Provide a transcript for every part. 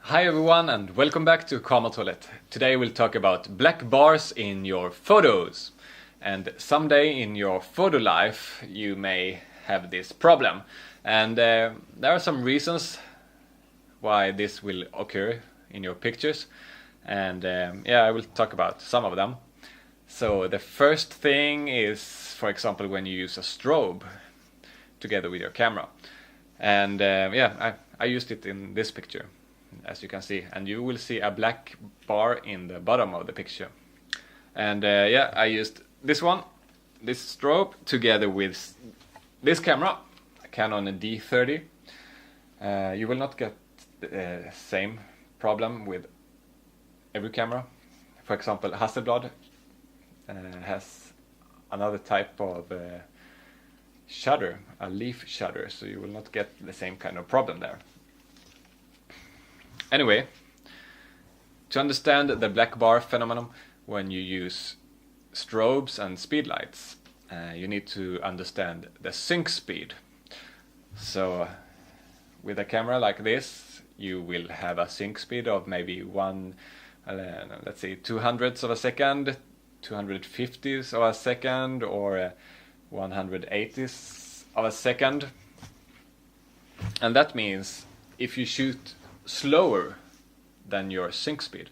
Hi everyone and welcome back to Karma Toilet. Today we'll talk about black bars in your photos. And someday in your photo life you may have this problem. And there are some reasons why this will occur in your pictures. And I will talk about some of them. So the first thing is, for example, when you use a strobe together with your camera. And I used it in this picture, as you can see, and you will see a black bar in the bottom of the picture. And I used this strobe, together with this camera, a Canon D30. You will not get the same problem with every camera. For example, Hasselblad has another type of shutter, a leaf shutter, so you will not get the same kind of problem there. Anyway, to understand the black bar phenomenon when you use strobes and speedlights, you need to understand the sync speed. So with a camera like this, you will have a sync speed of maybe 200ths of a second, 250ths of a second, or 180ths of a second. And that means if you shoot slower than your sync speed,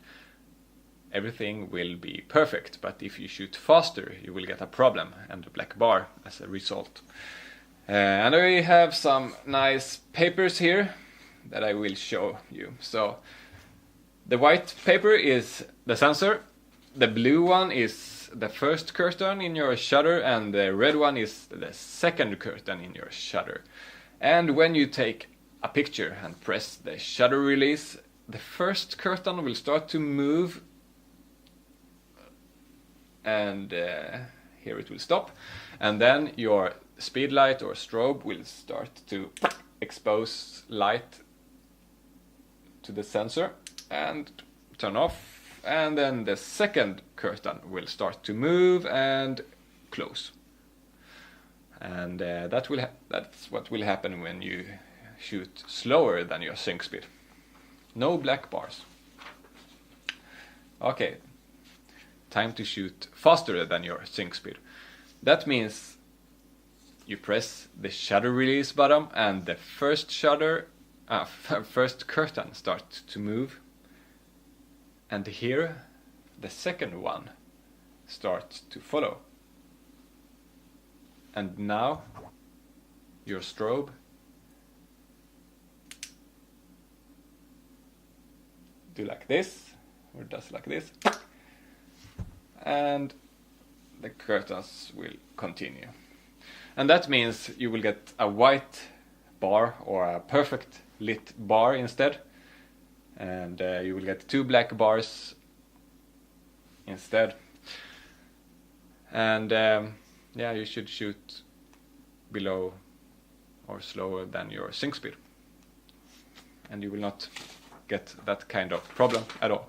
everything will be perfect, but if you shoot faster you will get a problem and a black bar as a result. And I have some nice papers here that I will show you. So the white paper is the sensor, the blue one is the first curtain in your shutter, and the red one is the second curtain in your shutter. And when you take a picture and press the shutter release, the first curtain will start to move, and here it will stop, and then your speedlight or strobe will start to expose light to the sensor and turn off, and then the second curtain will start to move and close. And that's what will happen when you shoot slower than your sync speed. No black bars. Okay, time to shoot faster than your sync speed. That means you press the shutter release button and the first curtain starts to move, and here the second one starts to follow. And now your strobe do like this, or does like this, and the curtains will continue. And that means you will get a white bar or a perfect lit bar instead, and you will get two black bars instead. And you should shoot below or slower than your sync speed, and you will not get that kind of problem at all.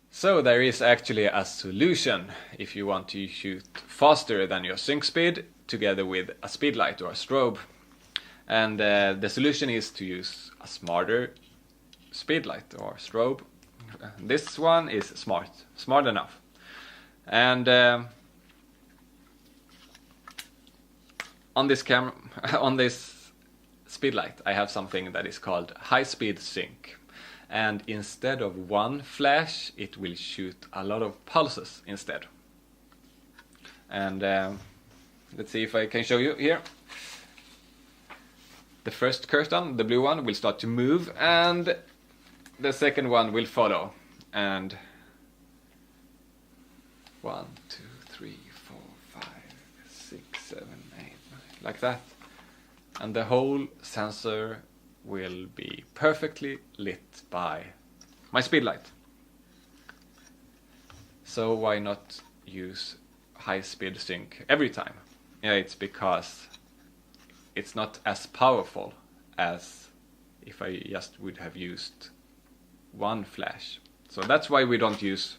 So there is actually a solution if you want to shoot faster than your sync speed together with a speedlight or a strobe. And the solution is to use a smarter speedlight or strobe. This one is smart enough. And on this camera, on this speedlight, I have something that is called high speed sync, and instead of one flash it will shoot a lot of pulses instead. And let's see if I can show you here. The first curtain, the blue one, will start to move, and the second one will follow. And 1, 2, 3, 4, 5, 6, 7, 8, 9, like that. And the whole sensor will be perfectly lit by my speedlight. So why not use high speed sync every time? Yeah, it's because it's not as powerful as if I just would have used one flash. So that's why we don't use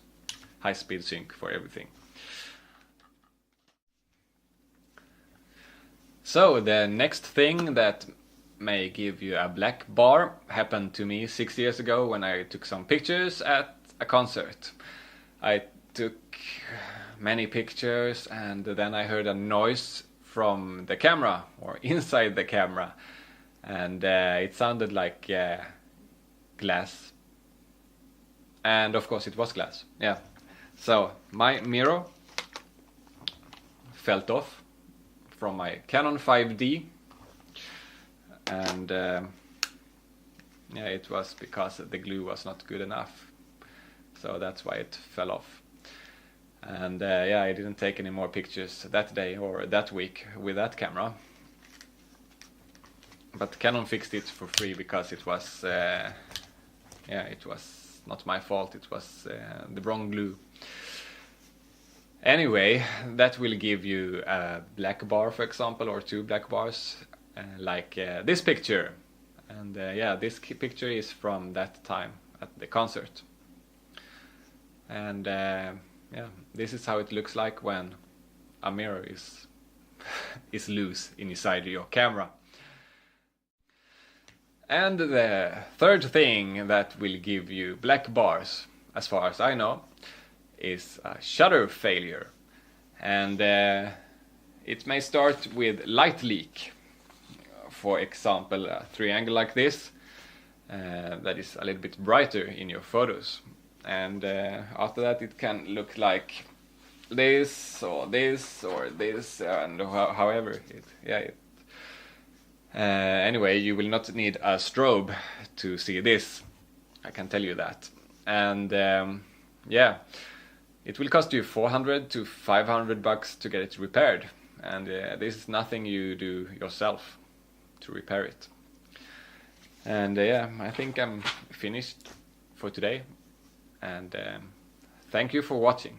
high speed sync for everything. So the next thing that may give you a black bar. Happened to me 6 years ago when I took some pictures at a concert. I took many pictures and then I heard a noise from the camera or inside the camera, and it sounded like glass, and of course it was glass. Yeah, so my mirror fell off from my Canon 5D, and yeah, it was because the glue was not good enough, so that's why it fell off. And yeah, I didn't take any more pictures that day or that week with that camera. But Canon fixed it for free because it was, yeah, it was not my fault. It was the wrong glue. Anyway, that will give you a black bar, for example, or two black bars, like this picture. And yeah, this picture is from that time at the concert. And yeah, this is how it looks like when a mirror is is loose inside your camera. And the third thing that will give you black bars, as far as I know, is a shutter failure. And it may start with light leak. For example, a triangle like this that is a little bit brighter in your photos. And after that it can look like this or this or this, and however it, yeah, anyway, you will not need a strobe to see this, I can tell you that. And yeah, it will cost you 400 to 500 bucks to get it repaired, and this is nothing you do yourself to repair it. And yeah, I think I'm finished for today. And thank you for watching.